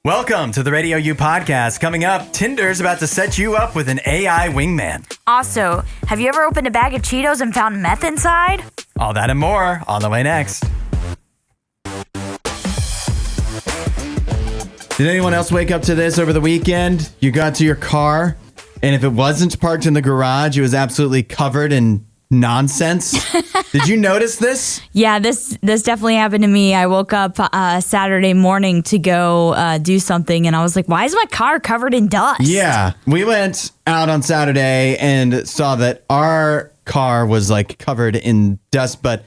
Welcome to the RadioU Podcast. Coming up, Tinder's about to set you up with an AI wingman. Also, have you ever opened a bag of Cheetos and found meth inside? All that and more on the way next. Did anyone else wake up to this over the weekend? You got to your car, and if it wasn't parked in the garage, it was absolutely covered in nonsense. Did you notice this? Yeah, this definitely happened to me. I woke up Saturday morning to go do something, and I was like, why is my car covered in dust? Yeah, we went out on Saturday and saw that our car was like covered in dust, but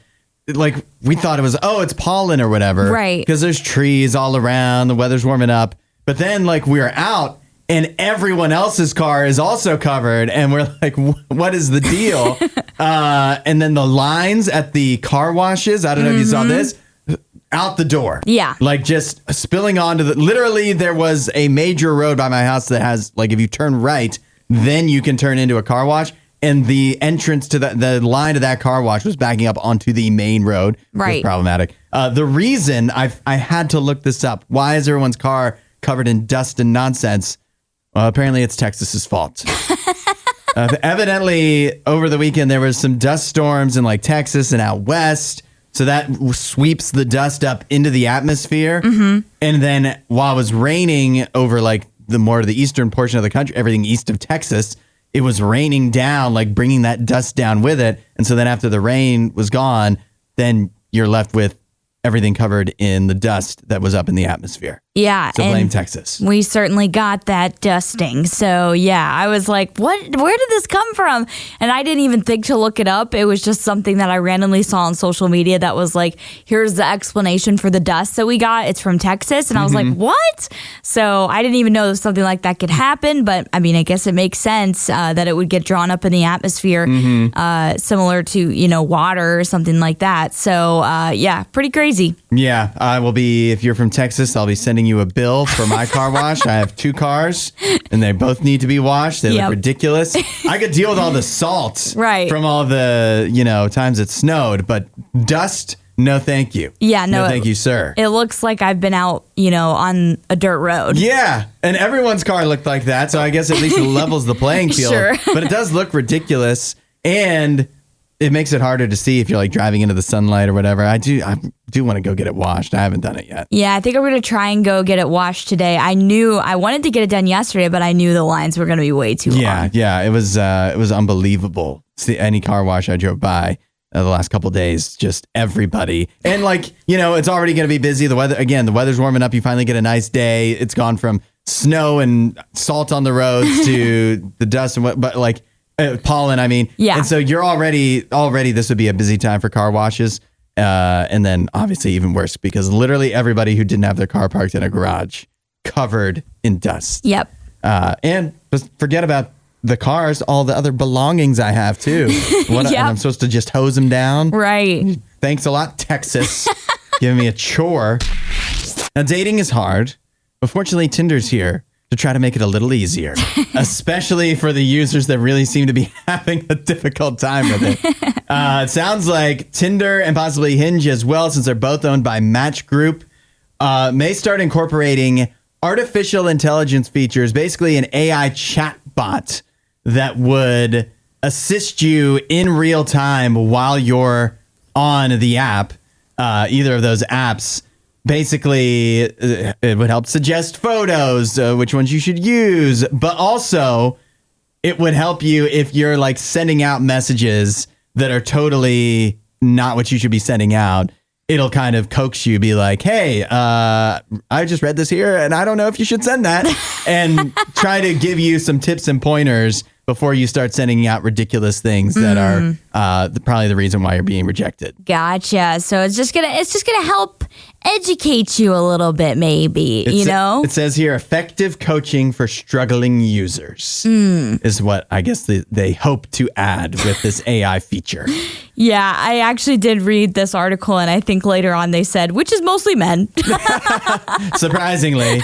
like we thought it was, it's pollen or whatever. Right. Because there's trees all around, the weather's warming up. But then like we were out and everyone else's car is also covered. And we're like, what is the deal? And then the lines at the car washes, I don't know if you saw this, out the door. Yeah. Like just spilling onto literally there was a major road by my house that has, like if you turn right, then you can turn into a car wash. And the entrance to the line of that car wash was backing up onto the main road. Right. It was problematic. The reason I had to look this up. Why is everyone's car covered in dust and nonsense? Well, apparently it's Texas's fault. Evidently, over the weekend, there was some dust storms in like Texas and out west. So that sweeps the dust up into the atmosphere. Mm-hmm. And then while it was raining over like the eastern portion of the country, everything east of Texas, it was raining down, like bringing that dust down with it. And so then after the rain was gone, then you're left with everything covered in the dust that was up in the atmosphere. Yeah. So blame Texas. We certainly got that dusting. So yeah, I was like, where did this come from? And I didn't even think to look it up. It was just something that I randomly saw on social media that was like, here's the explanation for the dust that we got. It's from Texas. And I was like, what? So I didn't even know something like that could happen. But I mean, I guess it makes sense that it would get drawn up in the atmosphere, similar to, water or something like that. So yeah, pretty crazy. Yeah, I will be, if you're from Texas, I'll be sending you a bill for my car wash. I have 2 cars and they both need to be washed. They look ridiculous. I could deal with all the salt from all the, times it snowed, but dust, no thank you. Yeah, no thank you, sir. It looks like I've been out, on a dirt road. Yeah, and everyone's car looked like that, so I guess at least it levels the playing field. Sure. But it does look ridiculous, and it makes it harder to see if you're like driving into the sunlight or whatever. I do want to go get it washed. I haven't done it yet. Yeah, I think I'm going to try and go get it washed today. I wanted to get it done yesterday, but I knew the lines were going to be way too long. Yeah, it was unbelievable. See, any car wash I drove by the last couple of days, just everybody. And it's already going to be busy. The weather's warming up. You finally get a nice day. It's gone from snow and salt on the roads to the dust and pollen, I mean. Yeah. And so you're already this would be a busy time for car washes. And then obviously even worse because literally everybody who didn't have their car parked in a garage covered in dust. Yep. And forget about the cars, all the other belongings I have too. And I'm supposed to just hose them down. Right. Thanks a lot, Texas. Giving me a chore. Now dating is hard, but fortunately Tinder's here to try to make it a little easier, especially for the users that really seem to be having a difficult time with it. It sounds like Tinder and possibly Hinge as well, since they're both owned by Match Group, may start incorporating artificial intelligence features, basically an AI chatbot that would assist you in real time while you're on the app, either of those apps. Basically, it would help suggest photos, which ones you should use, but also it would help you if you're like sending out messages that are totally not what you should be sending out. It'll kind of coax you, be like, hey, I just read this here and I don't know if you should send that, and try to give you some tips and pointers before you start sending out ridiculous things that are probably the reason why you're being rejected. Gotcha. So it's just gonna help educate you a little bit, maybe. It says here, effective coaching for struggling users is what I guess they hope to add with this AI feature. Yeah, I actually did read this article, and I think later on they said, which is mostly men. Surprisingly.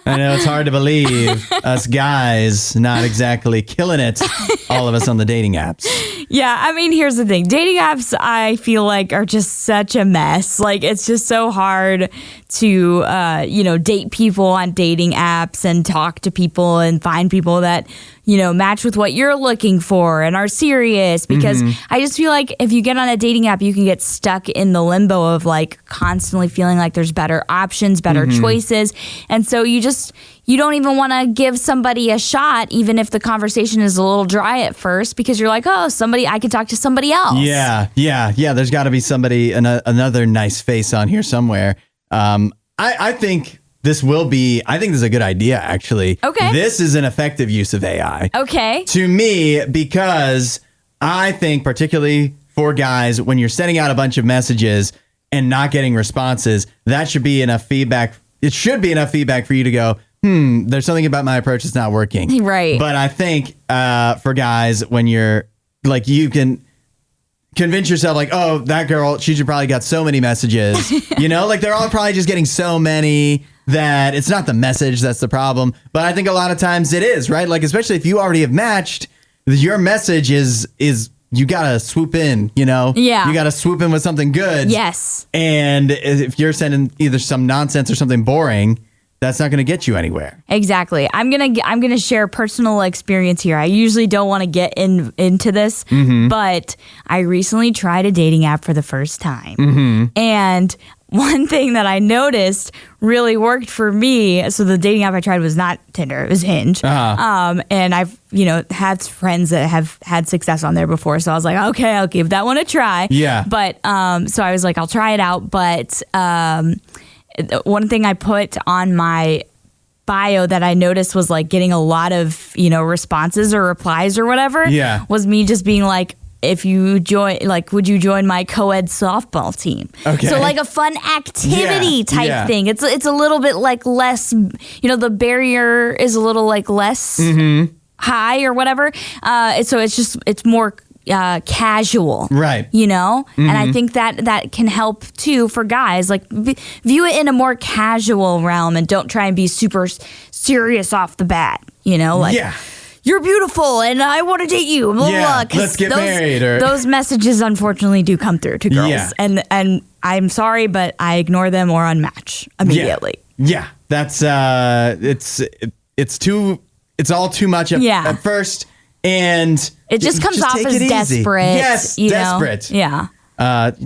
I know it's hard to believe us guys not exactly killing it, all of us on the dating apps. Yeah, I mean, here's the thing. Dating apps, I feel like, are just such a mess. Like, it's just so hard to, date people on dating apps and talk to people and find people that, match with what you're looking for and are serious. Because I just feel like if you get on a dating app, you can get stuck in the limbo of, like, constantly feeling like there's better options, better choices. And so you don't even want to give somebody a shot, even if the conversation is a little dry at first, because you're like, oh, I could talk to somebody else. Yeah. There's got to be somebody, another nice face on here somewhere. I think this is a good idea, actually. Okay. This is an effective use of AI. Okay. To me, because I think particularly for guys, when you're sending out a bunch of messages and not getting responses, that should be enough feedback. It should be enough feedback for you to go, there's something about my approach that's not working. Right. But I think for guys, when you're like, you can convince yourself like, oh, that girl, she should probably got so many messages, like they're all probably just getting so many that it's not the message that's the problem. But I think a lot of times it is, right? Like, especially if you already have matched, your message is you got to swoop in, Yeah. You got to swoop in with something good. Yes. And if you're sending either some nonsense or something boring, that's not going to get you anywhere. Exactly. I'm gonna share personal experience here. I usually don't want to get into this, but I recently tried a dating app for the first time, and one thing that I noticed really worked for me. So the dating app I tried was not Tinder; it was Hinge. And I've had friends that have had success on there before, so I was like, okay, I'll give that one a try. Yeah. But so I was like, I'll try it out, but. One thing I put on my bio that I noticed was like getting a lot of, responses or replies or whatever. Yeah. Was me just being like, if you join, like, would you join my co-ed softball team? Okay. So like a fun activity type thing. It's a little bit like less, the barrier is a little like less high or whatever. So it's more casual, right? And I think that can help too for guys. Like view it in a more casual realm and don't try and be super serious off the bat. You're beautiful and I want to date you. Blah, blah, blah, let's get married. Those messages unfortunately do come through to girls, and I'm sorry, but I ignore them or unmatch immediately. Yeah, that's it's all too much at first. And it just comes off as desperate. Yes, desperate. Yeah.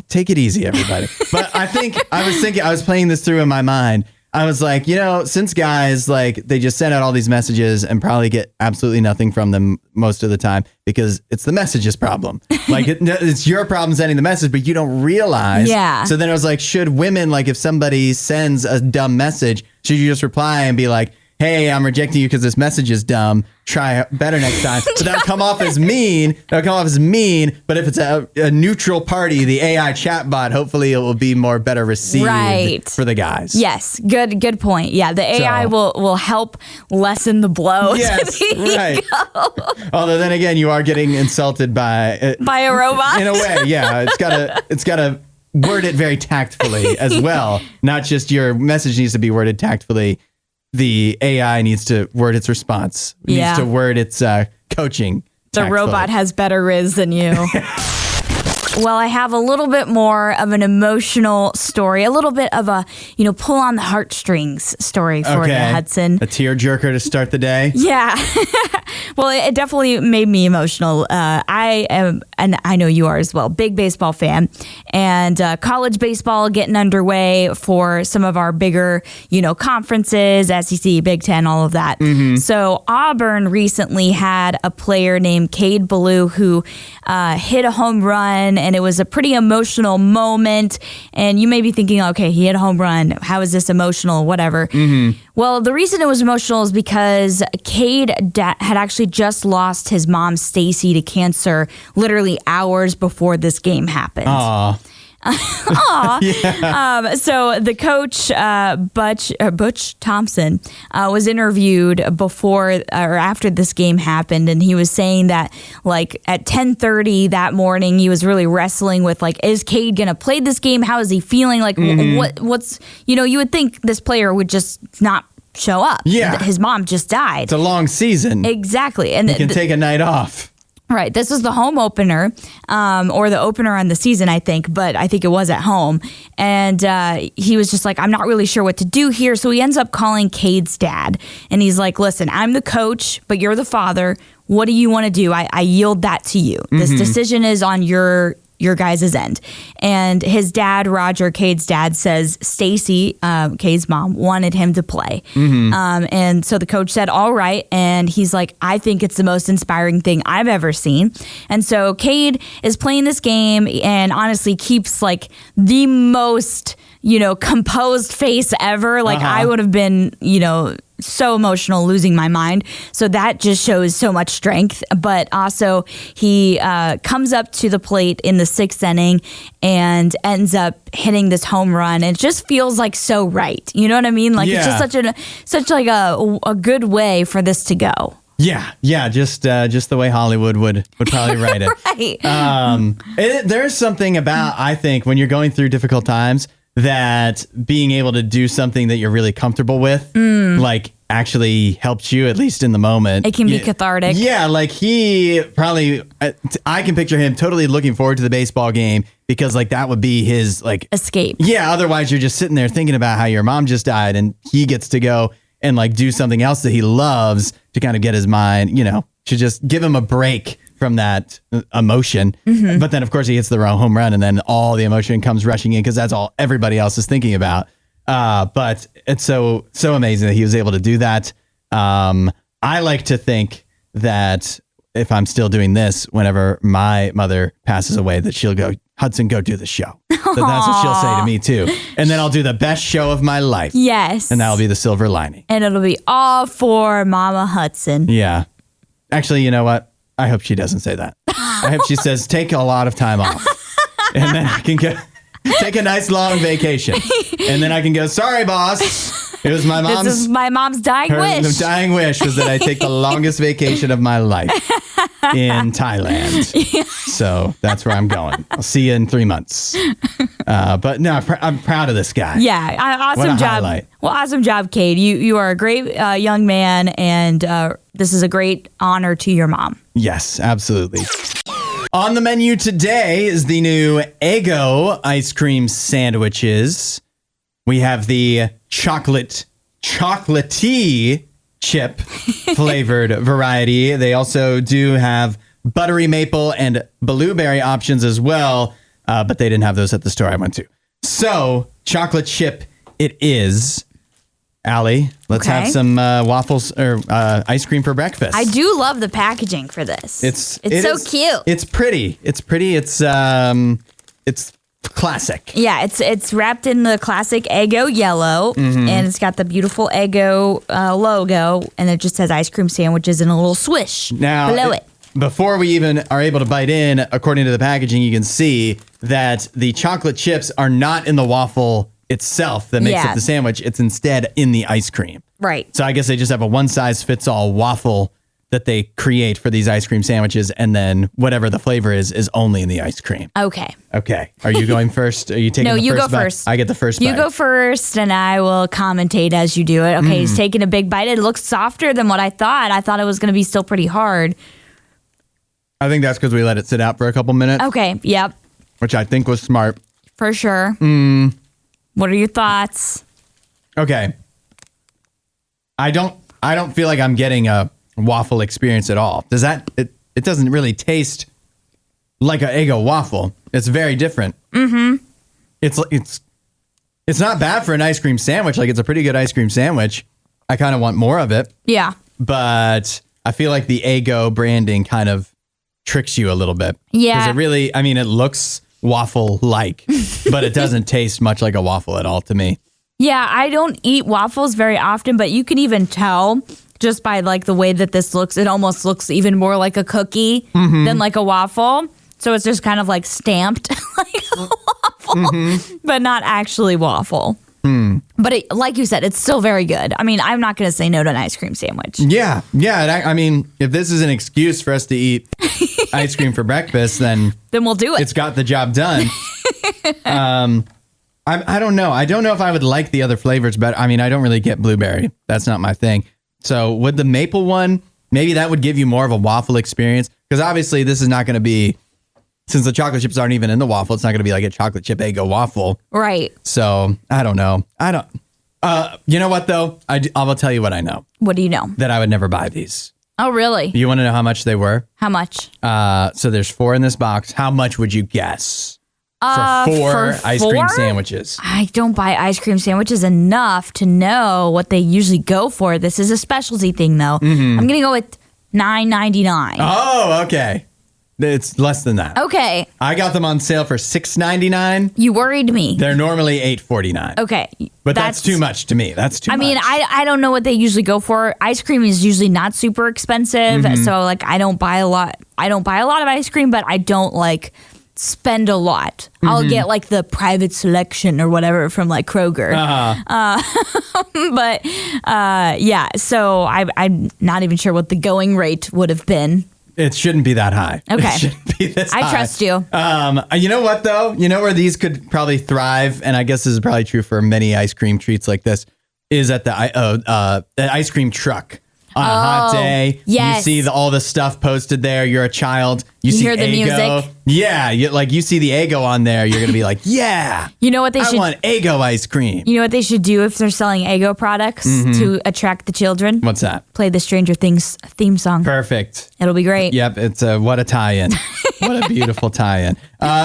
Take it easy, everybody. But I was playing this through in my mind. I was like, since guys, like, they just send out all these messages and probably get absolutely nothing from them most of the time because it's the messages problem. Like, it's your problem sending the message, but you don't realize. Yeah. So then I was like, should women, like, if somebody sends a dumb message, should you just reply and be like, hey, I'm rejecting you because this message is dumb. Try better next time. So that'll come off as mean. But if it's a neutral party, the AI chatbot, hopefully it will be better received for the guys. Yes, good point. Yeah, the AI will help lessen the blow. Yes, right. Although then again, you are getting insulted by a robot. In a way, yeah. It's gotta word it very tactfully as well. Not just your message needs to be worded tactfully. The AI needs to word its response. It needs to word its coaching. The robot has better rizz than you. Well, I have a little bit more of an emotional story, a little bit of a, pull on the heartstrings story for you, Hudson. A tearjerker to start the day? Yeah. Well, it definitely made me emotional. I am, and I know you are as well, big baseball fan. And college baseball getting underway for some of our bigger, conferences, SEC, Big Ten, all of that. Mm-hmm. So Auburn recently had a player named Cade Ballou who hit a home run, and it was a pretty emotional moment. And you may be thinking, okay, he hit a home run. How is this emotional? Whatever. Mm-hmm. Well, the reason it was emotional is because Cade had actually just lost his mom, Stacy, to cancer literally hours before this game happened. Aww. Yeah. So the coach, Butch Thompson, was interviewed before or after this game happened, and he was saying that, like, at 10:30 that morning, he was really wrestling with, like, is Cade gonna play this game? How is he feeling? Like, what's you would think this player would just not show up. Yeah, his mom just died. It's a long season. Exactly, and you can take a night off. Right. This was the home opener, or the opener on the season, I think, but I think it was at home. And he was just like, I'm not really sure what to do here. So he ends up calling Cade's dad. And he's like, listen, I'm the coach, but you're the father. What do you want to do? I yield that to you. This decision is on your guys' end. And his dad, Roger, Cade's dad, says Stacy, Cade's mom, wanted him to play. And so the coach said, all right. And he's like, I think it's the most inspiring thing I've ever seen. And so Cade is playing this game and honestly keeps like the most, composed face ever. Like I would have been, so emotional, losing my mind. So that just shows so much strength. But also he comes up to the plate in the 6th inning and ends up hitting this home run. It just feels like so right. You know what I mean? Like it's just such a good way for this to go. Yeah, just the way Hollywood would probably write it. Right. There's something about, I think, when you're going through difficult times, that being able to do something that you're really comfortable with, like actually helps you, at least in the moment. It can be cathartic. Yeah, like he probably, I can picture him totally looking forward to the baseball game because like that would be his like escape. Yeah, otherwise you're just sitting there thinking about how your mom just died and he gets to go and like do something else that he loves to kind of get his mind, to just give him a break from that emotion. But then of course he hits the wrong home run and then all the emotion comes rushing in because that's all everybody else is thinking about. But it's so amazing that he was able to do that. I like to think that if I'm still doing this, whenever my mother passes away, that she'll go, Hudson, go do the show. So that's what she'll say to me too. And then I'll do the best show of my life. Yes. And that'll be the silver lining. And it'll be all for Mama Hudson. Yeah. Actually, you know what? I hope she doesn't say that. I hope she says, take a lot of time off. And then I can go take a nice long vacation. And then I can go, sorry, boss. It was my mom's. This is my mom's dying wish. The dying wish was that I take the longest vacation of my life in Thailand. Yeah. So that's where I'm going. I'll see you in 3 months. But no, I'm proud of this guy. Yeah, awesome job. Highlight. Well, awesome job, Cade. You are a great young man, and this is a great honor to your mom. Yes, absolutely. On the menu today is the new Eggo Ice Cream Sandwiches. We have the chocolatey chip flavored variety. They also do have buttery maple and blueberry options as well, but they didn't have those at the store I went to. So, chocolate chip it is. Allie, let's have some waffles or ice cream for breakfast. I do love the packaging for this. It's so cute. It's pretty. It's classic. Yeah, it's wrapped in the classic Eggo yellow, and it's got the beautiful Eggo logo, and it just says ice cream sandwiches and a little swish below it. Before we even are able to bite in, according to the packaging, you can see that the chocolate chips are not in the waffle itself that makes up the sandwich. It's instead in the ice cream. Right. So I guess they just have a one-size-fits-all waffle that they create for these ice cream sandwiches, and then whatever the flavor is only in the ice cream. Okay. Are you going first? Are you taking the first bite? No, you go first. I get the first bite. You go first, and I will commentate as you do it. Okay, he's taking a big bite. It looks softer than what I thought. I thought it was going to be still pretty hard. I think that's because we let it sit out for a couple minutes. Okay, yep. Which I think was smart. For sure. What are your thoughts? Okay. I don't feel like I'm getting a waffle experience at all. Does that it doesn't really taste like an Eggo waffle. It's very different. It's not bad for an ice cream sandwich. Like, it's a pretty good ice cream sandwich. I kind of want more of it. Yeah. But I feel like the Eggo branding kind of tricks you a little bit. Yeah. Because it really, it looks waffle-like, but it doesn't taste much like a waffle at all to me. Yeah, I don't eat waffles very often, but you can even tell just by like the way that this looks. It almost looks even more like a cookie than like a waffle. So it's just kind of like stamped like a waffle, but not actually waffle. But like you said, it's still very good. I mean, I'm not going to say no to an ice cream sandwich. Yeah. I mean, if this is an excuse for us to eat ice cream for breakfast, then we'll do it. It's got the job done. I don't know. I don't know if I would like the other flavors, but I mean, I don't really get blueberry. That's not my thing. So would the maple one maybe that would give you more of a waffle experience. Because obviously this is not going to be, since the chocolate chips aren't even in the waffle, it's not going to be like a chocolate chip Eggo waffle. Right. So I don't know. You know what though? I will tell you what I know. What do you know? That I would never buy these. Oh, really? You want to know how much they were? How much? So there's 4 in this box. How much would you guess for 4 ice cream sandwiches? I don't buy ice cream sandwiches enough to know what they usually go for. This is a specialty thing, though. I'm going to go with $9.99. Oh, okay. It's less than that. Okay. I got them on sale for $6.99. You worried me. They're normally $8.49. Okay. But that's too much to me. That's too much. I mean, I don't know what they usually go for. Ice cream is usually not super expensive. So like I don't buy a lot of ice cream, but I don't like spend a lot. I'll get like the private selection or whatever from like Kroger. But yeah, so I'm not even sure what the going rate would have been. It shouldn't be that high. Okay. It shouldn't be this high. I trust you. You know what, though? You know where these could probably thrive, and I guess this is probably true for many ice cream treats like this, is at the ice cream truck. On a hot day, yes. You see all the stuff posted there. You're a child. You see hear the Eggo. music. Yeah, you see the Eggo on there. You're going to be like, yeah. You know what they should... I want Eggo ice cream. You know what they should do if they're selling Eggo products to attract the children? What's that? Play the Stranger Things theme song. Perfect. It'll be great. Yep, it's what a tie-in. What a beautiful tie-in.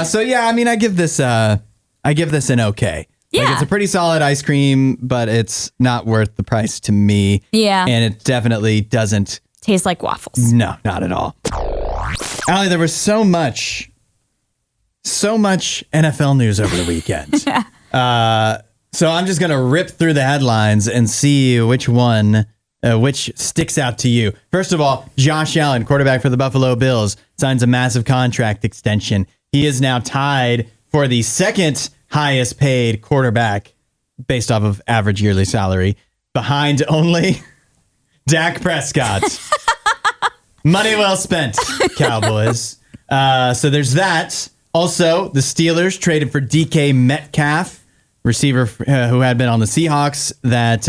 So yeah, I mean, I give this an okay. Yeah. Like, it's a pretty solid ice cream, but it's not worth the price to me. Yeah. And it definitely doesn't taste like waffles. No, not at all. Allie, there was so much NFL news over the weekend. So I'm just going to rip through the headlines and see which sticks out to you. First of all, Josh Allen, quarterback for the Buffalo Bills, signs a massive contract extension. He is now tied for the second highest paid quarterback based off of average yearly salary, behind only Dak Prescott. Money well spent, Cowboys. So there's that. Also, the Steelers traded for DK Metcalf, receiver who had been on the Seahawks, that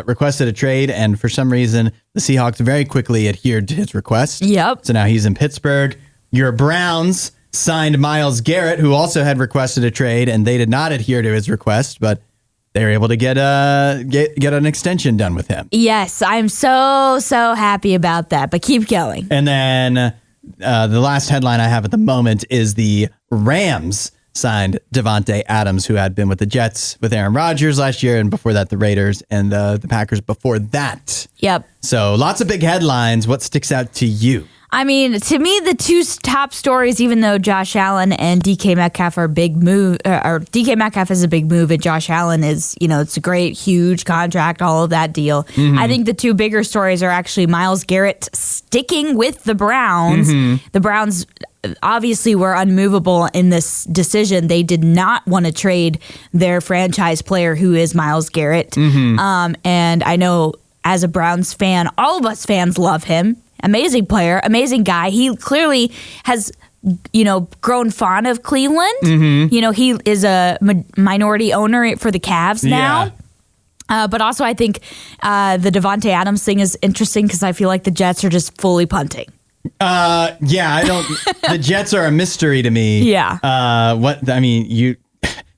requested a trade, and for some reason, the Seahawks very quickly adhered to his request. Yep. So now he's in Pittsburgh. Your Browns signed Myles Garrett, who also had requested a trade, and they did not adhere to his request, but they were able to get an extension done with him. Yes, I'm so happy about that, but keep going. And then the last headline I have at the moment is the Rams signed Davante Adams, who had been with the Jets with Aaron Rodgers last year, and before that the Raiders, and the Packers before that. Yep. So lots of big headlines. What sticks out to you? I mean, to me, the two top stories, even though Josh Allen and DK Metcalf are a big move, or DK Metcalf is a big move, and Josh Allen is, it's a great, huge contract, all of that deal. Mm-hmm. I think the two bigger stories are actually Myles Garrett sticking with the Browns. Mm-hmm. The Browns obviously were unmovable in this decision. They did not want to trade their franchise player, who is Myles Garrett. Mm-hmm. And I know as a Browns fan, all of us fans love him. Amazing player, amazing guy. He clearly has, grown fond of Cleveland. Mm-hmm. He is a minority owner for the Cavs now. Yeah. But also I think the Davante Adams thing is interesting because I feel like the Jets are just fully punting. The Jets are a mystery to me. Yeah.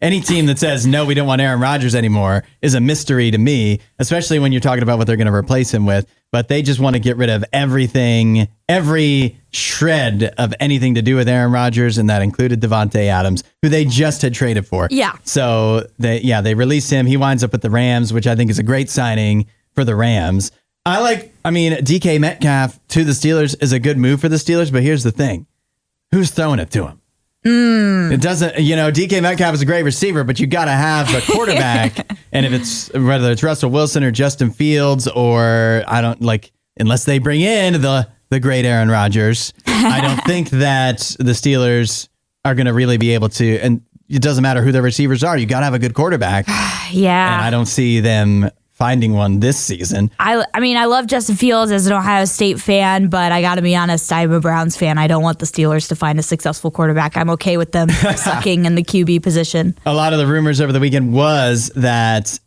Any team that says, no, we don't want Aaron Rodgers anymore is a mystery to me, especially when you're talking about what they're going to replace him with. But they just want to get rid of everything, every shred of anything to do with Aaron Rodgers, and that included Davante Adams, who they just had traded for. Yeah. So they released him. He winds up with the Rams, which I think is a great signing for the Rams. DK Metcalf to the Steelers is a good move for the Steelers, but here's the thing. Who's throwing it to him? It doesn't, DK Metcalf is a great receiver, but you got to have the quarterback. And whether it's Russell Wilson or Justin Fields, or unless they bring in the great Aaron Rodgers, I don't think that the Steelers are going to really be able to. And it doesn't matter who their receivers are. You got to have a good quarterback. Yeah. And I don't see them finding one this season. I love Justin Fields as an Ohio State fan, but I got to be honest, I'm a Browns fan. I don't want the Steelers to find a successful quarterback. I'm okay with them sucking in the QB position. A lot of the rumors over the weekend was that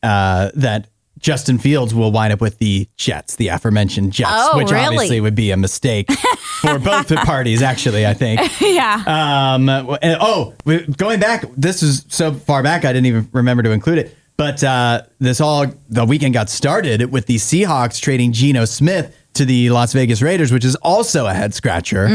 Justin Fields will wind up with the Jets, the aforementioned Jets, which really? obviously would be a mistake for both the parties, actually, I think. Yeah. Going back, this is so far back, I didn't even remember to include it. But the weekend got started with the Seahawks trading Geno Smith to the Las Vegas Raiders, which is also a head scratcher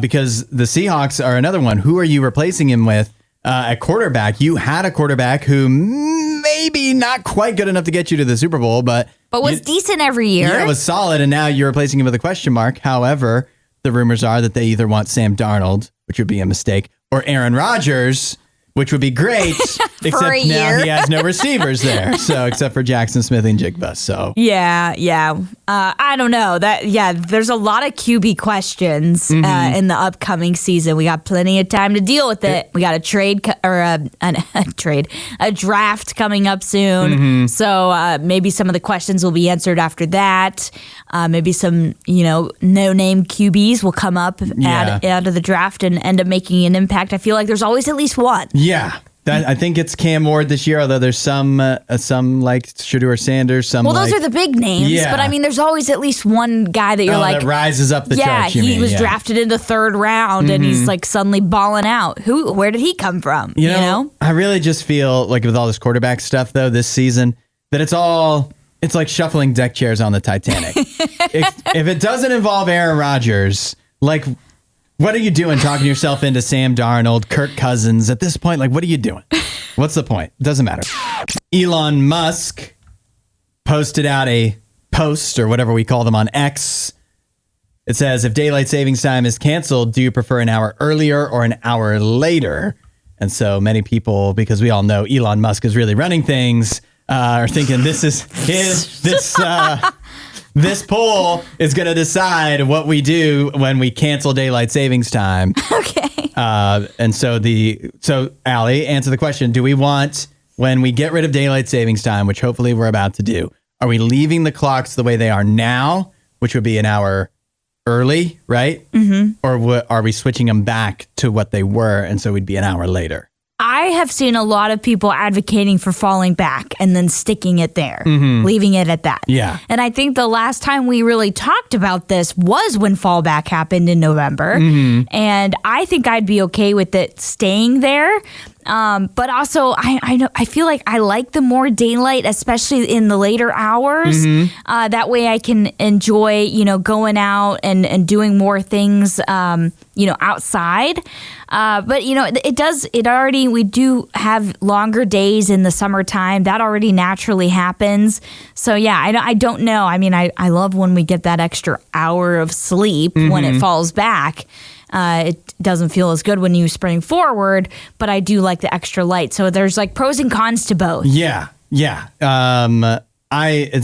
because the Seahawks are another one. Who are you replacing him with at quarterback? You had a quarterback who maybe not quite good enough to get you to the Super Bowl, but was decent every year. Yeah, it was solid, and now you're replacing him with a question mark. However, the rumors are that they either want Sam Darnold, which would be a mistake, or Aaron Rodgers, which would be great, except now he has no receivers there. So except for Jackson Smith and Jigba. So yeah. I don't know there's a lot of QB questions in the upcoming season. We got plenty of time to deal with it. We got a draft coming up soon. So maybe some of the questions will be answered after that. Maybe some, no-name QBs will come up out of the draft and end up making an impact. I feel like there's always at least one. Yeah. I think it's Cam Ward this year, although there's some like Shedeur Sanders. Those are the big names, but I mean, there's always at least one guy that you're that rises up the charts. He was drafted in the third round and he's like suddenly balling out. Where did he come from? You know? I really just feel like with all this quarterback stuff though this season that it's like shuffling deck chairs on the Titanic. if it doesn't involve Aaron Rodgers, like, what are you doing talking yourself into Sam Darnold, Kirk Cousins? At this point, like, what are you doing? What's the point? It doesn't matter. Elon Musk posted out a post, or whatever we call them, on X. It says, if daylight savings time is canceled, do you prefer an hour earlier or an hour later? And so many people, because we all know Elon Musk is really running things, are thinking this poll is going to decide what we do when we cancel daylight savings time. Okay. And so Allie, answer the question. Do we want, when we get rid of daylight savings time, which hopefully we're about to do, are we leaving the clocks the way they are now, which would be an hour early, right? Mm-hmm. Or are we switching them back to what they were, and so we'd be an hour later? I have seen a lot of people advocating for falling back and then sticking it there, leaving it at that. Yeah. And I think the last time we really talked about this was when fallback happened in November. Mm-hmm. And I think I'd be okay with it staying there. But also, I feel like I like the more daylight, especially in the later hours. Mm-hmm. That way I can enjoy, going out and doing more things, outside. But, we do have longer days in the summertime. That already naturally happens. So, yeah, I don't know. I mean, I love when we get that extra hour of sleep when it falls back. It doesn't feel as good when you spring forward, but I do like the extra light. So there's like pros and cons to both. Yeah. It's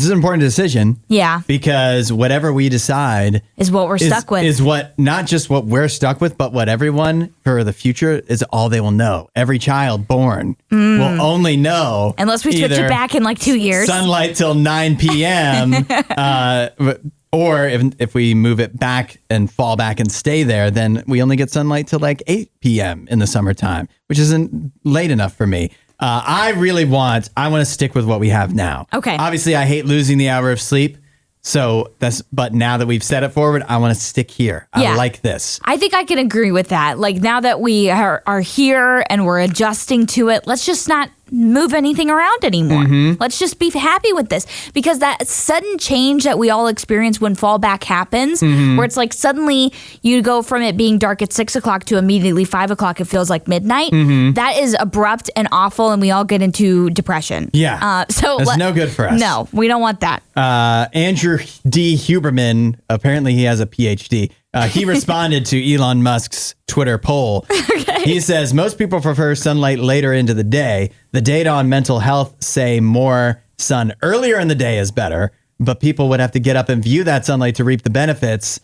an important decision. Yeah. Because whatever we decide is what we're stuck with. Is what, not just what we're stuck with, but what everyone for the future is all they will know. Every child born will only know. Unless we switch it back in like 2 years. Sunlight till 9 p.m. Or if we move it back and fall back and stay there, then we only get sunlight till like 8 p.m. in the summertime, which isn't late enough for me. I want to stick with what we have now. Okay. Obviously, I hate losing the hour of sleep. But now that we've set it forward, I want to stick here. I like this. I think I can agree with that. Like now that we are here and we're adjusting to it, let's just not move anything around anymore. Let's just be happy with this, because that sudden change that we all experience when fallback happens, where it's like suddenly you go from it being dark at 6 o'clock to immediately 5 o'clock, it feels like midnight. That is abrupt and awful, and we all get into depression. Yeah. So that's no good for us. No, we don't want that. Andrew D. Huberman, apparently he has a PhD. He responded to Elon Musk's Twitter poll. Okay. He says, most people prefer sunlight later into the day. The data on mental health say more sun earlier in the day is better, but people would have to get up and view that sunlight to reap the benefits.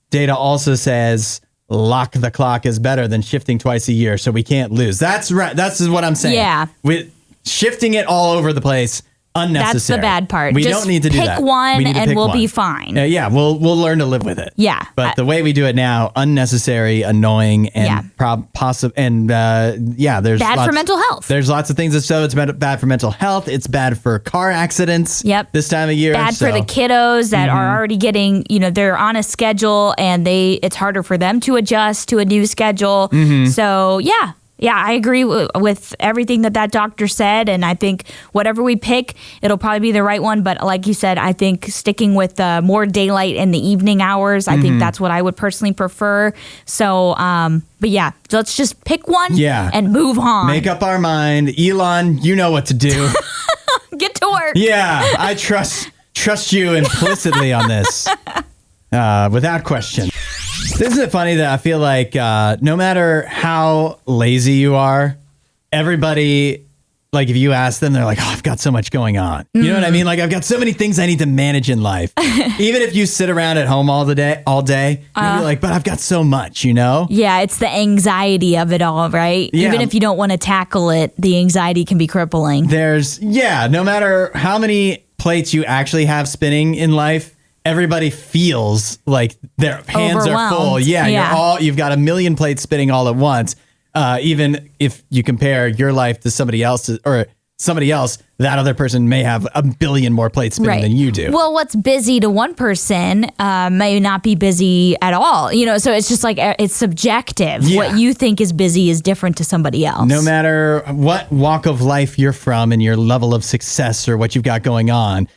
Data also says lock the clock is better than shifting twice a year, so we can't lose. That's right. That's what I'm saying. Yeah. With shifting it all over the place Unnecessary. That's the bad part. We Just don't need to do that. Pick one We need to and pick we'll one. be fine. Yeah, we'll learn to live with it. Yeah. But the way we do it now, unnecessary, annoying, and there's bad for mental health. There's lots of things it's bad for mental health. It's bad for car accidents. Yep. This time of year. Bad for the kiddos that are already getting, they're on a schedule and it's harder for them to adjust to a new schedule. So yeah. Yeah, I agree with everything that doctor said, and I think whatever we pick, it'll probably be the right one. But like you said, I think sticking with more daylight in the evening hours, I think that's what I would personally prefer. So, but yeah, let's just pick one and move on. Make up our mind. Elon, you know what to do. Get to work. Yeah, I trust you implicitly on this, without question. Isn't it funny that I feel like no matter how lazy you are, everybody, like if you ask them, they're like, oh, I've got so much going on. You know what I mean? Like I've got so many things I need to manage in life. Even if you sit around at home all day, you'll be like, but I've got so much, Yeah, it's the anxiety of it all, right? Yeah. Even if you don't want to tackle it, the anxiety can be crippling. No matter how many plates you actually have spinning in life, everybody feels like their hands are full. Yeah, you've got a million plates spinning all at once. Even if you compare your life to somebody else's or somebody else, that other person may have a billion more plates spinning than you do. Well, what's busy to one person may not be busy at all. So it's just like it's subjective. Yeah. What you think is busy is different to somebody else. No matter what walk of life you're from and your level of success or what you've got going on,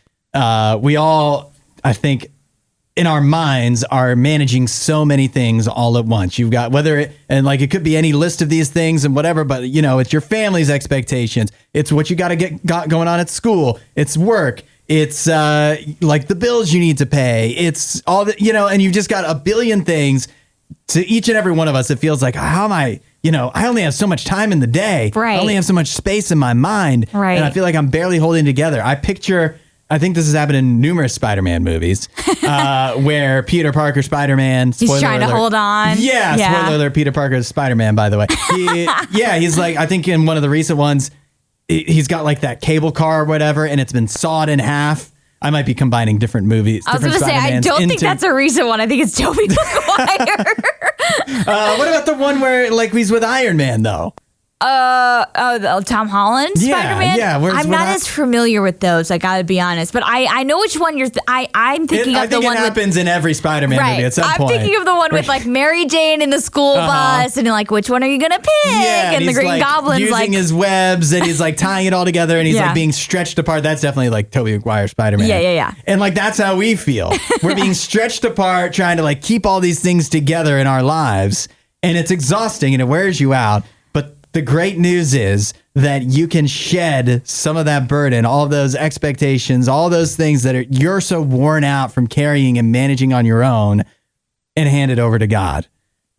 we all, I think, in our minds are managing so many things all at once. You've got it could be any list of these things and whatever, but it's your family's expectations. It's what you got going on at school. It's work. It's like the bills you need to pay. It's all and you've just got a billion things to each and every one of us. It feels like, how am I, I only have so much time in the day. Right. I only have so much space in my mind. Right. And I feel like I'm barely holding together. I think this has happened in numerous Spider-Man movies where Peter Parker, Spider-Man, he's trying to hold on. Yeah, spoiler alert, Peter Parker is Spider-Man, by the way. He's like, I think in one of the recent ones, he's got like that cable car or whatever, and it's been sawed in half. I might be combining different movies. I was going to say, I don't think that's a recent one. I think it's Tobey Maguire. What about the one where he's with Iron Man, though? Tom Holland Spider-Man? Yeah. I'm not as familiar with those, I gotta be honest. But I know which one you're I'm thinking of the one it happens in every Spider-Man movie at some point. I'm thinking of the one with like Mary Jane in the school bus and like, which one are you gonna pick? Yeah, and the Green Goblin's using his webs and he's like tying it all together and he's like being stretched apart. That's definitely like Tobey Maguire Spider-Man. Yeah. And like that's how we feel. We're being stretched apart, trying to like keep all these things together in our lives. And it's exhausting and it wears you out. The great news is that you can shed some of that burden, all of those expectations, all those things that you're so worn out from carrying and managing on your own, and hand it over to God.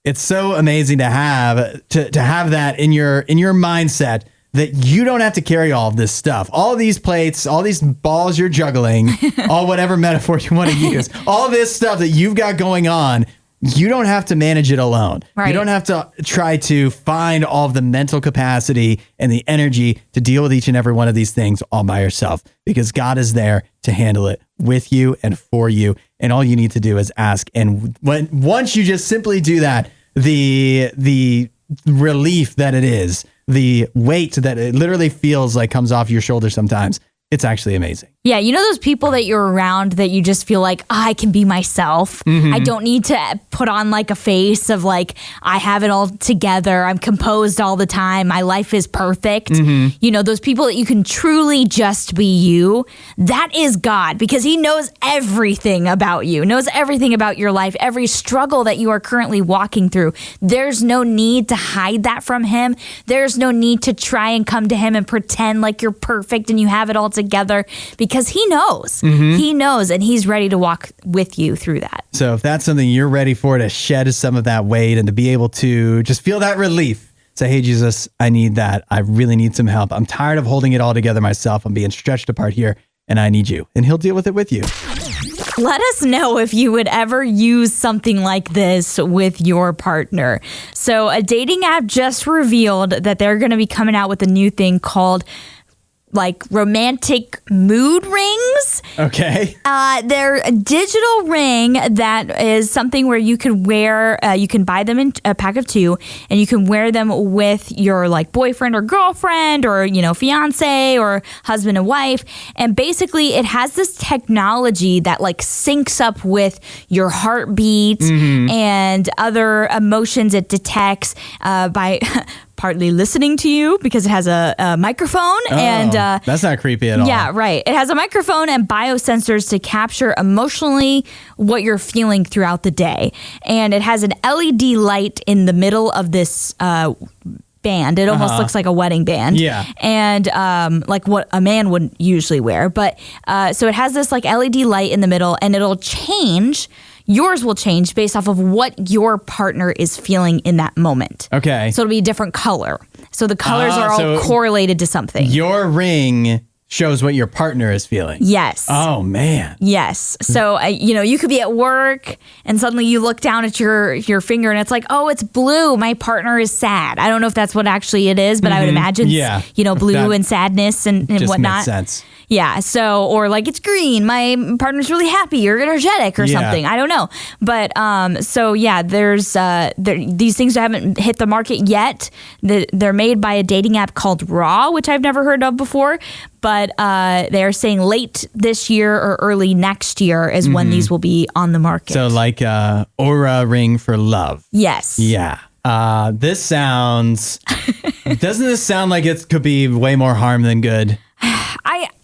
It's so amazing to have that in your mindset that you don't have to carry all of this stuff, all these plates, all these balls you're juggling, all whatever metaphor you want to use, all this stuff that you've got going on. You don't have to manage it alone. Right. You don't have to try to find all of the mental capacity and the energy to deal with each and every one of these things all by yourself, because God is there to handle it with you and for you. And all you need to do is ask. And once you just simply do that, the relief that it is, the weight that it literally feels like comes off your shoulders sometimes, it's actually amazing. Yeah, those people that you're around that you just feel like, I can be myself. Mm-hmm. I don't need to put on like a face of like, I have it all together. I'm composed all the time. My life is perfect. Mm-hmm. Those people that you can truly just be you. That is God, because he knows everything about you, knows everything about your life, every struggle that you are currently walking through. There's no need to hide that from him. There's no need to try and come to him and pretend like you're perfect and you have it all together, because he knows. Mm-hmm. He knows, and he's ready to walk with you through that. So if that's something you're ready for, to shed some of that weight and to be able to just feel that relief, say, hey, Jesus, I need that. I really need some help. I'm tired of holding it all together myself. I'm being stretched apart here, and I need you. And he'll deal with it with you. Let us know if you would ever use something like this with your partner. So a dating app just revealed that they're going to be coming out with a new thing called like romantic mood rings. Okay. They're a digital ring that is something where you can wear, you can buy them in a pack of 2, and you can wear them with your like boyfriend or girlfriend or, fiance or husband and wife. And basically it has this technology that like syncs up with your heartbeat and other emotions it detects by partly listening to you because it has a microphone. And that's not creepy at all. Yeah, right. It has a microphone and biosensors to capture emotionally what you're feeling throughout the day. And it has an LED light in the middle of this band. It almost looks like a wedding band. Yeah. And like what a man would usually wear. But so it has this like LED light in the middle, and it'll change. Yours will change based off of what your partner is feeling in that moment. Okay. So it'll be a different color. So the colors are all correlated to something. Your ring shows what your partner is feeling. Yes. Oh, man. Yes. So, you could be at work and suddenly you look down at your finger and it's like, oh, it's blue. My partner is sad. I don't know if that's what actually it is, but I would imagine, blue and sadness and just whatnot. Makes sense. Yeah. So, or like it's green. My partner's really happy or energetic or something. I don't know. But there's these things that haven't hit the market yet. They're made by a dating app called Raw, which I've never heard of before. But they're saying late this year or early next year is when these will be on the market. So like Aura Ring for Love. Yes. Yeah. Doesn't this sound like it could be way more harm than good?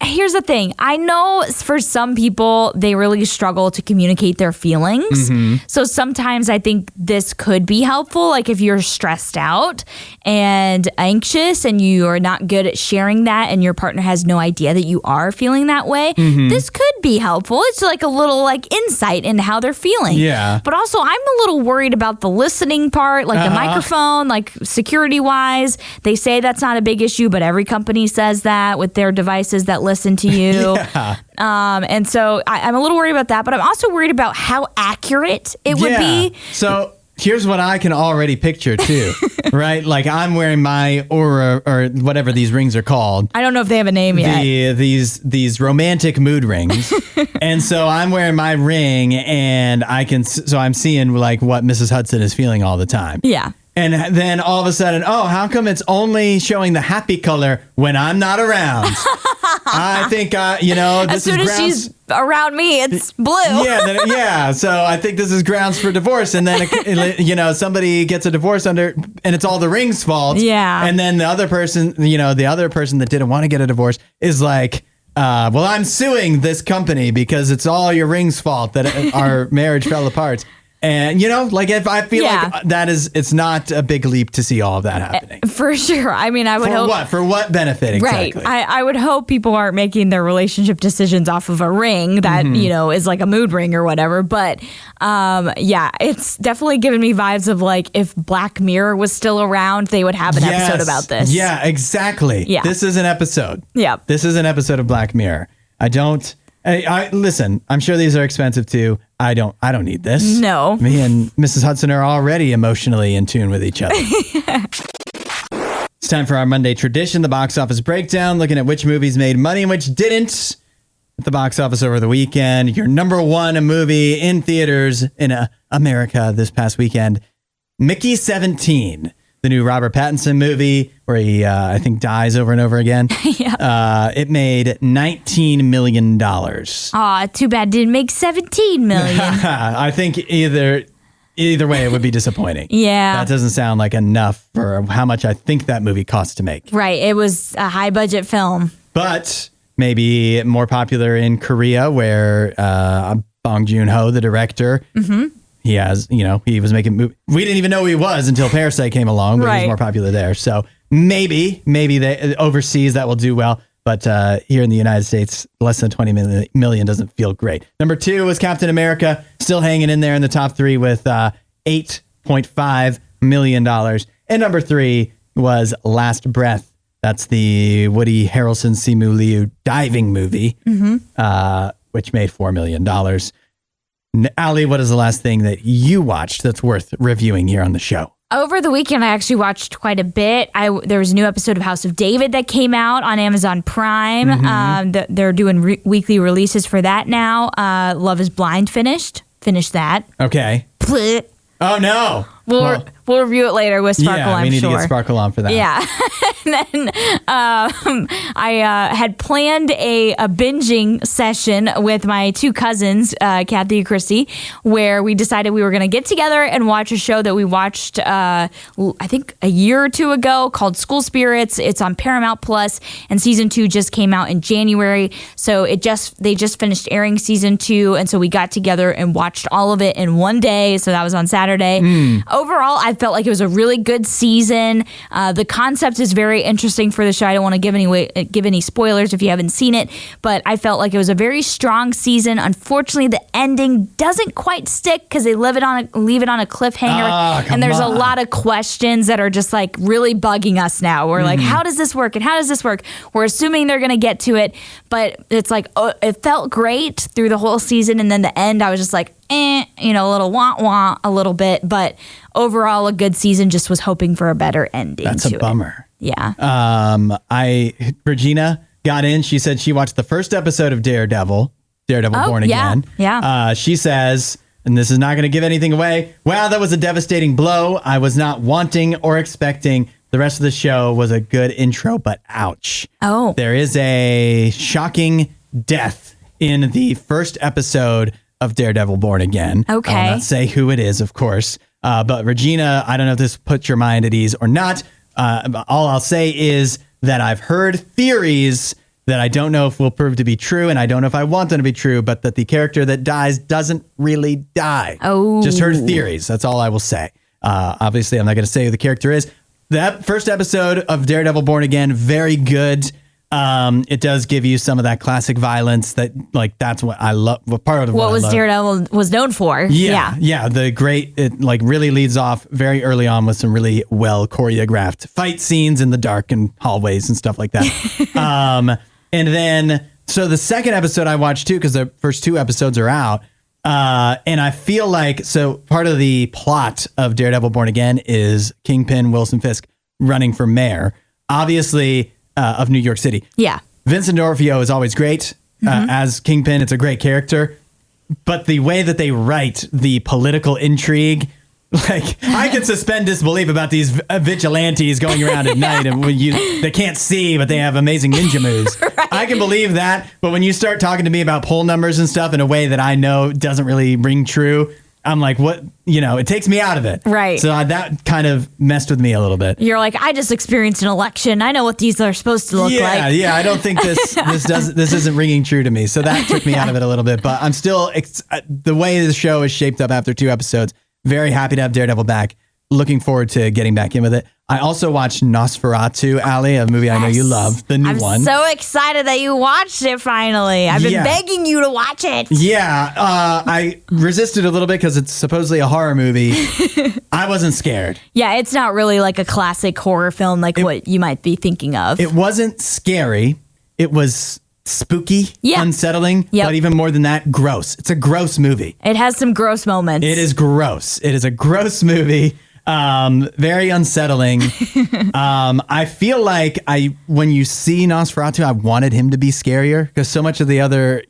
Here's the thing. I know for some people, they really struggle to communicate their feelings. So sometimes I think this could be helpful. Like if you're stressed out and anxious and you are not good at sharing that and your partner has no idea that you are feeling that way, this could be helpful. It's like a little like insight into how they're feeling. Yeah. But also I'm a little worried about the listening part, like the microphone, like security wise. They say that's not a big issue, but every company says that with their devices that listen to you. And so I'm a little worried about that, but I'm also worried about how accurate it would be. So here's what I can already picture too, right? Like I'm wearing my Aura or whatever these rings are called. I don't know if they have a name yet. These romantic mood rings. And so I'm wearing my ring and I'm seeing like what Mrs. Hudson is feeling all the time. Yeah. And then all of a sudden, how come it's only showing the happy color when I'm not around? I think, as soon as she's around me, it's blue. Yeah. So I think this is grounds for divorce. And then, somebody gets a divorce and it's all the ring's fault. Yeah. And then the other person that didn't want to get a divorce is like, well, I'm suing this company because it's all your ring's fault that our marriage fell apart. And, if I feel like it's not a big leap to see all of that happening. For sure. I mean, I would hope. For what? For what benefit exactly? Right. I would hope people aren't making their relationship decisions off of a ring that, is like a mood ring or whatever. But, it's definitely given me vibes of like if Black Mirror was still around, they would have an episode about this. Yeah, exactly. Yeah. This is an episode. Yeah. This is an episode of Black Mirror. Listen, I'm sure these are expensive too. I don't need this. No. Me and Mrs. Hudson are already emotionally in tune with each other. It's time for our Monday tradition, the box office breakdown, looking at which movies made money and which didn't at the box office over the weekend. Your number one movie in theaters in America this past weekend, Mickey 17. The new Robert Pattinson movie where he, I think, dies over and over again. Yeah. It made $19 million. Aw, too bad it didn't make $17 million. I think either way, it would be disappointing. Yeah. That doesn't sound like enough for how much I think that movie cost to make. Right. It was a high budget film. But maybe more popular in Korea where Bong Joon-ho, the director, he has, he was making movies. We didn't even know who he was until Parasite came along, but he's more popular there. So maybe they overseas that will do well. But here in the United States, less than 20 million doesn't feel great. Number 2 was Captain America, still hanging in there in the top 3 with $8.5 million. And number 3 was Last Breath. That's the Woody Harrelson, Simu Liu diving movie, which made $4 million. Allie, what is the last thing that you watched that's worth reviewing here on the show? Over the weekend, I actually watched quite a bit. There was a new episode of House of David that came out on Amazon Prime. They're doing weekly releases for that now. Love is Blind finished that. Okay. Blech. Oh, no. We'll review it later with Sparkle, I'm sure. Yeah, we need to get Sparkle on for that. Yeah. And then I had planned a binging session with my two cousins, Kathy and Christy, where we decided we were going to get together and watch a show that we watched, I think, a year or two ago called School Spirits. It's on Paramount Plus, and season 2 just came out in January. So they just finished airing season 2, and so we got together and watched all of it in one day. So that was on Saturday. Overall, I felt like it was a really good season. The concept is very interesting for the show. I don't want to give any spoilers if you haven't seen it, but I felt like it was a very strong season. Unfortunately, the ending doesn't quite stick because they leave it on a cliffhanger, and there's a lot of questions that are just like really bugging us now. We're like, how does this work? And how does this work? We're assuming they're going to get to it, but it's like, it felt great through the whole season, and then the end, I was just like, a little wah-wah a little bit, but overall a good season. Just was hoping for a better ending. That's a bummer. Yeah. Regina got in. She said she watched the first episode of Daredevil Born Again. Yeah. She says, and this is not going to give anything away, wow, that was a devastating blow. I was not wanting or expecting. The rest of the show was a good intro, but ouch. Oh. There is a shocking death in the first episode of Daredevil Born Again. Okay. I will not say who it is, of course. But Regina, I don't know if this puts your mind at ease or not. All I'll say is that I've heard theories that I don't know if will prove to be true, and I don't know if I want them to be true, but that the character that dies doesn't really die. Oh. Just heard theories. That's all I will say. Obviously, I'm not going to say who the character is. That first episode of Daredevil Born Again, very good. It does give you some of that classic violence that's what I love. Part of what Daredevil was known for. Yeah. It really leads off very early on with some really well choreographed fight scenes in the dark and hallways and stuff like that. And then, so the second episode I watched too, because the first 2 episodes are out. And I feel like, so part of the plot of Daredevil Born Again is Kingpin Wilson Fisk running for mayor. Obviously, of New York City. Yeah. Vincent D'Onofrio is always great as Kingpin. It's a great character. But the way that they write the political intrigue, I can suspend disbelief about these vigilantes going around at night and they can't see, but they have amazing ninja moves. Right. I can believe that. But when you start talking to me about poll numbers and stuff in a way that I know doesn't really ring true, I'm like, what? It takes me out of it. Right. So that kind of messed with me a little bit. You're like, I just experienced an election. I know what these are supposed to look like. Yeah. I don't think this isn't ringing true to me. So that took me out of it a little bit. But I'm still, the way the show is shaped up after 2 episodes, very happy to have Daredevil back. Looking forward to getting back in with it. I also watched Nosferatu, Allie, a movie I know you love, the new one. I'm so excited that you watched it finally. I've been begging you to watch it. Yeah, I resisted a little bit because it's supposedly a horror movie. I wasn't scared. Yeah, it's not really like a classic horror film what you might be thinking of. It wasn't scary. It was spooky, unsettling, but even more than that, gross. It's a gross movie. It has some gross moments. It is gross. It is a gross movie. Very unsettling. I feel like when you see Nosferatu, I wanted him to be scarier because so much of the other,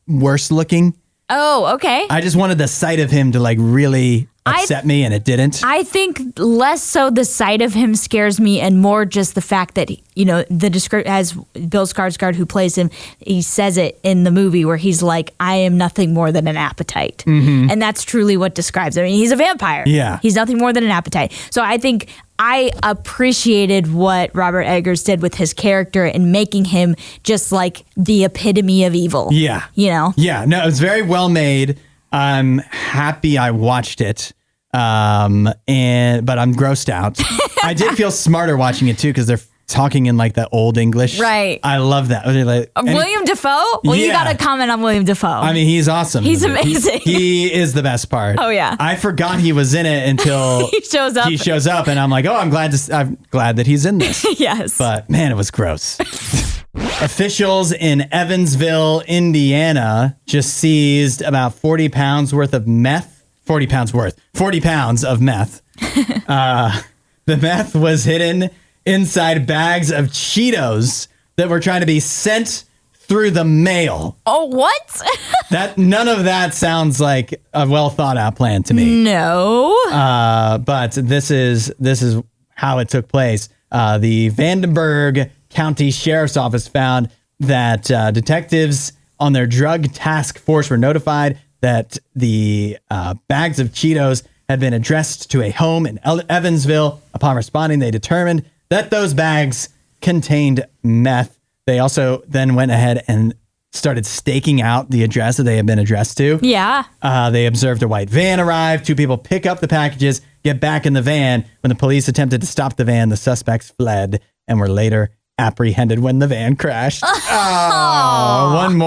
worse looking. Oh, okay. I just wanted the sight of him to really upset me, and it didn't. I think less so the sight of him scares me, and more just the fact that the description, as Bill Skarsgård, who plays him, he says it in the movie where he's like, "I am nothing more than an appetite," and that's truly what describes him. I mean, he's a vampire. Yeah, he's nothing more than an appetite. So I think I appreciated what Robert Eggers did with his character and making him just like the epitome of evil. Yeah, Yeah, no, it was very well made. I'm happy I watched it, but I'm grossed out. I did feel smarter watching it too because they're talking in that old English. Right. I love that. William Dafoe? Well, you got to comment on William Dafoe. I mean, he's awesome. He's amazing. He is the best part. Oh yeah. I forgot he was in it until he shows up, and I'm like, oh, I'm glad that he's in this. Yes. But man, it was gross. Officials in Evansville, Indiana, just seized about 40 pounds worth of meth 40 pounds worth. 40 pounds of meth. The meth was hidden inside bags of Cheetos that were trying to be sent through the mail. Oh, what? None of that sounds like a well thought out plan to me. No. But this is how it took place. The Vandenberg County Sheriff's Office found that detectives on their drug task force were notified that the bags of Cheetos had been addressed to a home in Evansville. Upon responding, they determined that those bags contained meth. They also then went ahead and started staking out the address that they had been addressed to. Yeah. They observed a white van arrive. 2 people pick up the packages, get back in the van. When the police attempted to stop the van, the suspects fled and were later apprehended when the van crashed. One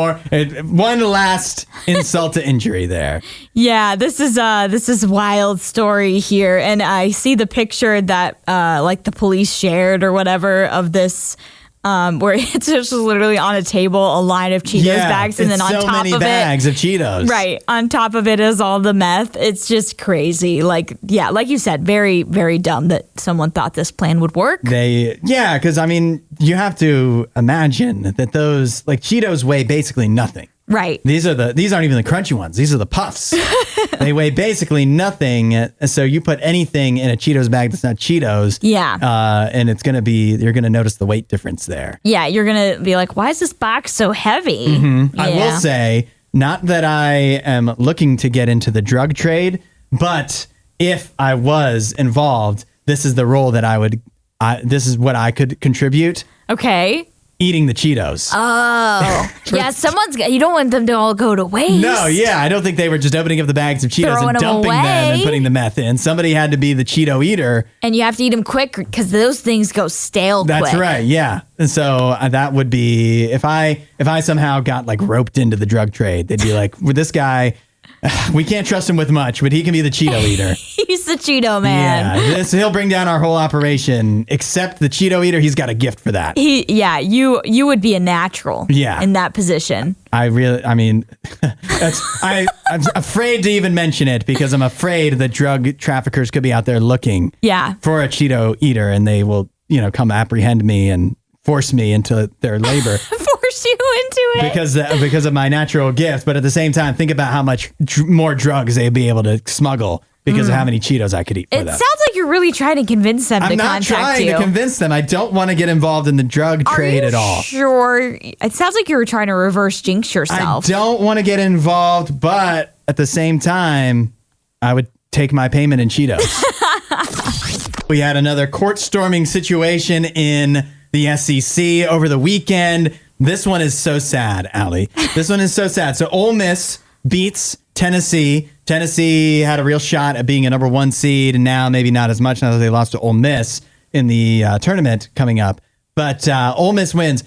last insult to injury there. Yeah, this is wild story here, and I see the picture that like the police shared or whatever of this. Where it's just literally on a table, a line of Cheetos bags, and then on top many of bags of Cheetos. Right, on top of it is all the meth. It's just crazy. Like you said, very, very dumb that someone thought this plan would work. Because I mean, you have to imagine that those Cheetos weigh basically nothing. Right. These aren't even the crunchy ones. These are the puffs. They weigh basically nothing. So you put anything in a Cheetos bag that's not Cheetos. Yeah. And you're going to notice the weight difference there. Yeah. You're going to be like, why is this box so heavy? Mm-hmm. Yeah. I will say, not that I am looking to get into the drug trade, but if I was involved, this is the role that this is what I could contribute. Okay. Eating the Cheetos. Oh. Yeah, you don't want them to all go to waste. No, yeah. I don't think they were just opening up the bags of Cheetos Throwing and dumping them and putting the meth in. Somebody had to be the Cheeto eater. And you have to eat them quick because those things go stale quick. That's right, yeah. And so that would be, if I somehow got roped into the drug trade, they'd be like, with this guy, we can't trust him with much, but he can be the Cheeto eater. He's the Cheeto man. Yeah, he'll bring down our whole operation, except the Cheeto eater, he's got a gift for that. You would be a natural in that position. I'm afraid to even mention it because I'm afraid that drug traffickers could be out there looking for a Cheeto eater and they will, come apprehend me and force me into their labor. Force you into it. Because of my natural gift. But at the same time, think about how much more drugs they'd be able to smuggle because of how many Cheetos I could eat for them. It sounds like you're really trying to convince them to contact you. I'm not trying to convince them. I don't want to get involved in the drug trade at all. Sure. It sounds like you were trying to reverse jinx yourself. I don't want to get involved, but at the same time, I would take my payment in Cheetos. We had another court storming situation in the SEC over the weekend. This one is so sad, Allie. This one is so sad. So Ole Miss beats Tennessee. Tennessee had a real shot at being a number 1 seed, and now maybe not as much now that they lost to Ole Miss in the tournament coming up. But Ole Miss wins.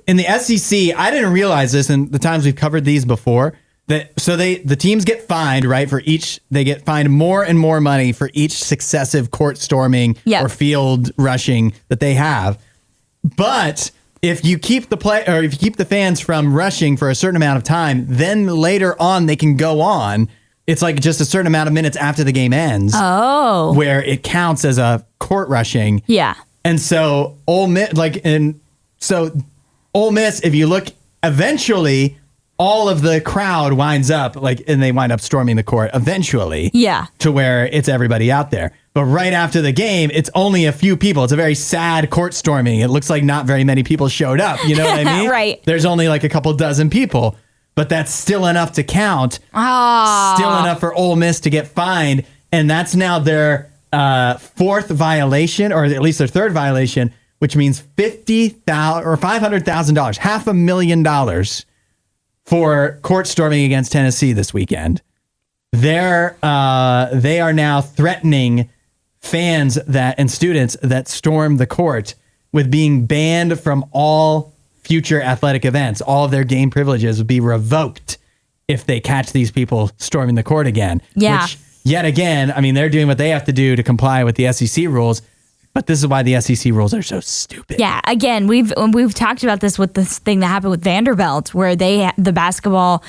In the SEC, I didn't realize this in the times we've covered these before. The teams get fined, right? They get fined more and more money for each successive court storming or field rushing that they have. But if you keep the fans from rushing for a certain amount of time, then later on they can go on. It's like just a certain amount of minutes after the game ends. Oh. Where it counts as a court rushing. Yeah. And so Ole Miss, Ole Miss, if you look, eventually all of the crowd winds up and they wind up storming the court eventually. Yeah. To where it's everybody out there. But right after the game, it's only a few people. It's a very sad court storming. It looks like not very many people showed up. You know what I mean? Right. There's only a couple dozen people, but that's still enough to count. Oh. Still enough for Ole Miss to get fined. And that's now their 4th violation, or at least their 3rd violation, which means $50,000 or $500,000, $500,000 for court storming against Tennessee this weekend. They are now threatening fans and students that storm the court with being banned from all future athletic events. All of their game privileges would be revoked if they catch these people storming the court again. Yeah. Which, yet again, I mean, they're doing what they have to do to comply with the SEC rules. But this is why the SEC rules are so stupid. Yeah, again, we've talked about this with this thing that happened with Vanderbilt, where the basketball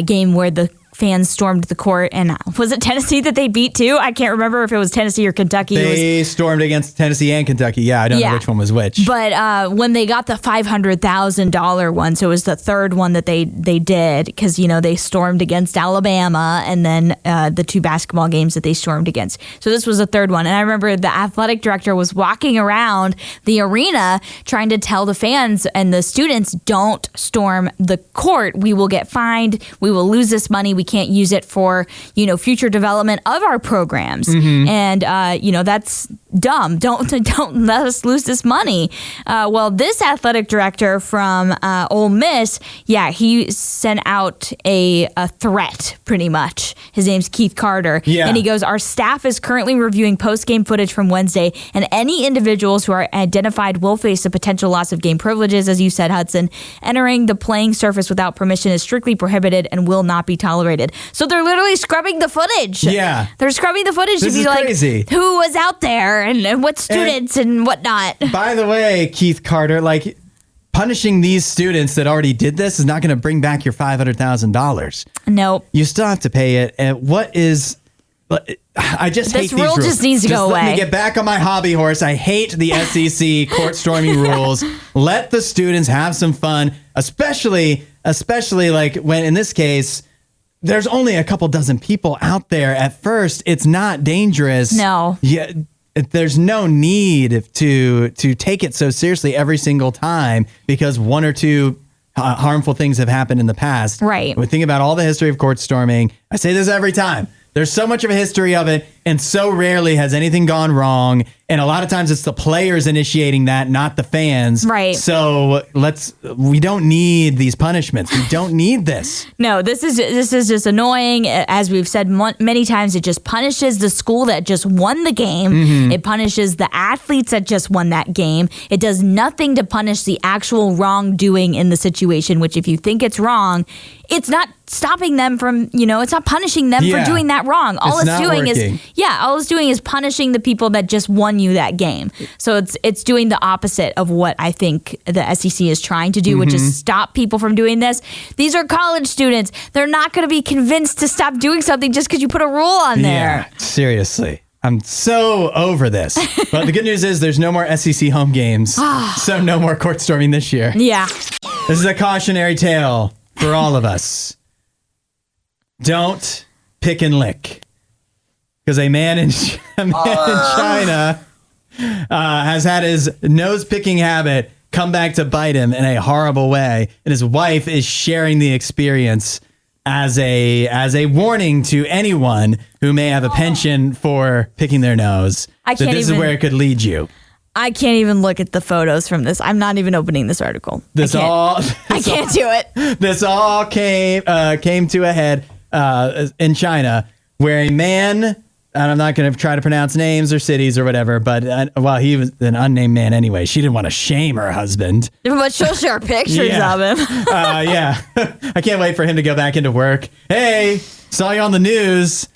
game where the fans stormed the court, and was it Tennessee that they beat too? I can't remember if it was Tennessee or Kentucky. They stormed against Tennessee and Kentucky. Yeah, I don't know which one was which. But when they got the $500,000 one, so it was the third one that they did, because they stormed against Alabama, and then the 2 basketball games that they stormed against. So this was the third one, and I remember the athletic director was walking around the arena trying to tell the fans and the students, don't storm the court. We will get fined. We will lose this money. We can't use it for, future development of our programs. And, that's dumb. Don't let us lose this money. Well, this athletic director from Ole Miss, he sent out a threat, pretty much. His name's Keith Carter. Yeah. And he goes, our staff is currently reviewing post-game footage from Wednesday, and any individuals who are identified will face a potential loss of game privileges. As you said, Hudson, entering the playing surface without permission is strictly prohibited and will not be tolerated. So they're literally scrubbing the footage. Yeah. They're scrubbing the footage This to be is like, crazy. who was out there and what students and whatnot. By the way, Keith Carter, punishing these students that already did this is not going to bring back your $500,000. Nope. You still have to pay it. And I just hate these rules. This rule just needs to go away. Let me get back on my hobby horse. I hate the SEC court storming rules. Let the students have some fun, especially when in this case, there's only a couple dozen people out there. At first, it's not dangerous. No. Yeah. There's no need to take it so seriously every single time because one or two harmful things have happened in the past. Right. We think about all the history of court storming. I say this every time. There's so much of a history of it, and so rarely has anything gone wrong. And a lot of times it's the players initiating that, not the fans. Right. So we don't need these punishments. We don't need this. No, this is just annoying. As we've said many times, it just punishes the school that just won the game. It punishes the athletes that just won that game. It does nothing to punish the actual wrongdoing in the situation, which if you think it's wrong, it's not stopping them from, it's not punishing them for doing that wrong. All it's doing is punishing the people that just won you that game. So it's doing the opposite of what I think the SEC is trying to do, which is stop people from doing this. These are college students. They're not going to be convinced to stop doing something just because you put a rule on there. Yeah, seriously. I'm so over this. But the good news is there's no more SEC home games. So no more court storming this year. Yeah. This is a cautionary tale for all of us. Don't pick and lick. Because a man in China has had his nose-picking habit come back to bite him in a horrible way. And his wife is sharing the experience as a warning to anyone who may have a penchant for picking their nose. This is where it could lead you. I can't even look at the photos from this. I'm not even opening this article. I can't do it. This all came to a head in China, where a man, and I'm not going to try to pronounce names or cities or whatever, but he was an unnamed man anyway. She didn't want to shame her husband. But she'll share pictures of him. Yeah. I can't wait for him to go back into work. Hey, saw you on the news.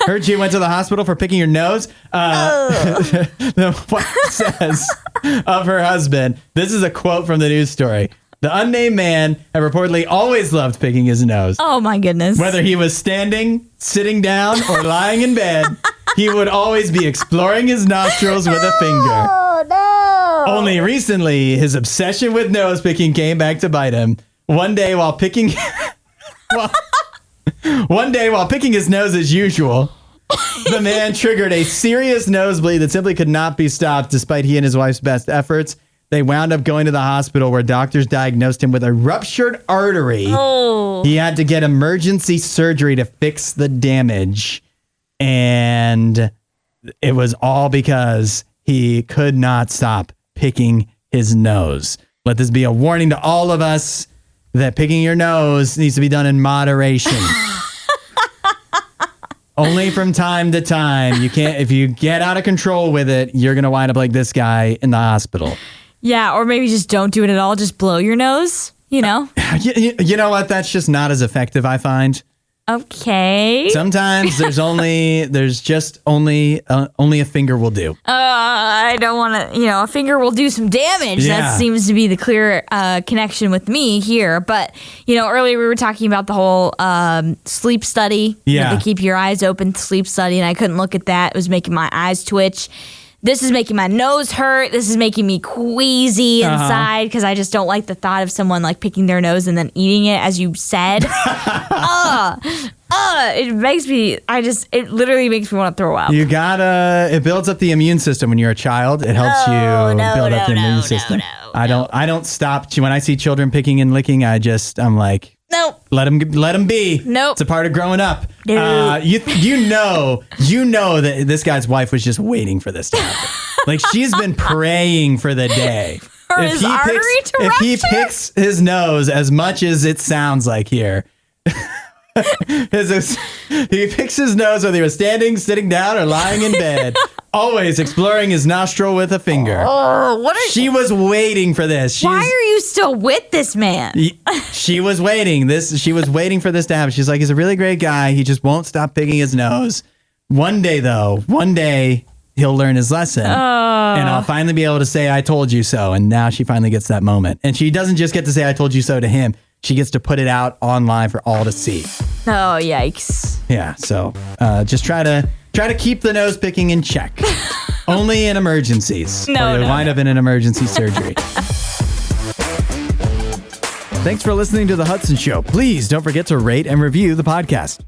Heard you went to the hospital for picking your nose. The wife says of her husband, this is a quote from the news story. The unnamed man had reportedly always loved picking his nose. Oh, my goodness. Whether he was standing, sitting down, or lying in bed, he would always be exploring his nostrils with a finger. Oh, no. Only recently, his obsession with nose picking came back to bite him. One day while picking his nose as usual, the man triggered a serious nosebleed that simply could not be stopped despite he and his wife's best efforts. They wound up going to the hospital where doctors diagnosed him with a ruptured artery. Oh. He had to get emergency surgery to fix the damage. And it was all because he could not stop picking his nose. Let this be a warning to all of us that picking your nose needs to be done in moderation. Only from time to time. You can't, if you get out of control with it, you're going to wind up like this guy in the hospital. Yeah, or maybe just don't do it at all. Just blow your nose, You know what? That's just not as effective, I find. Okay. Sometimes there's just only a finger will do. I don't want to, a finger will do some damage. Yeah. That seems to be the clear connection with me here. But, earlier we were talking about the whole sleep study. Yeah. The keep your eyes open sleep study, and I couldn't look at that. It was making my eyes twitch. This is making my nose hurt. This is making me queasy inside because I just don't like the thought of someone like picking their nose and then eating it, as you said. It makes me, it literally makes me want to throw up. You gotta, it builds up the immune system when you're a child. It helps you build up the immune system. I don't stop. When I see children picking and licking, I'm like, nope. Let them be. Nope. It's a part of growing up. Nope. You know that this guy's wife was just waiting for this to happen. Like, she's been praying for the day. If he picks his nose as much as it sounds like here, he picks his nose whether he was standing, sitting down, or lying in bed. Always exploring his nostril with a finger. Oh, she was waiting for this. Why are you still with this man? She was waiting. She was waiting for this to happen. She's like, he's a really great guy. He just won't stop picking his nose. One day he'll learn his lesson, and I'll finally be able to say, I told you so. And now she finally gets that moment. And she doesn't just get to say, I told you so to him. She gets to put it out online for all to see. Oh, yikes. Yeah, so just try to keep the nose picking in check. Only in emergencies. Or you'll wind up in an emergency surgery. Thanks for listening to The Hudson Show. Please don't forget to rate and review the podcast.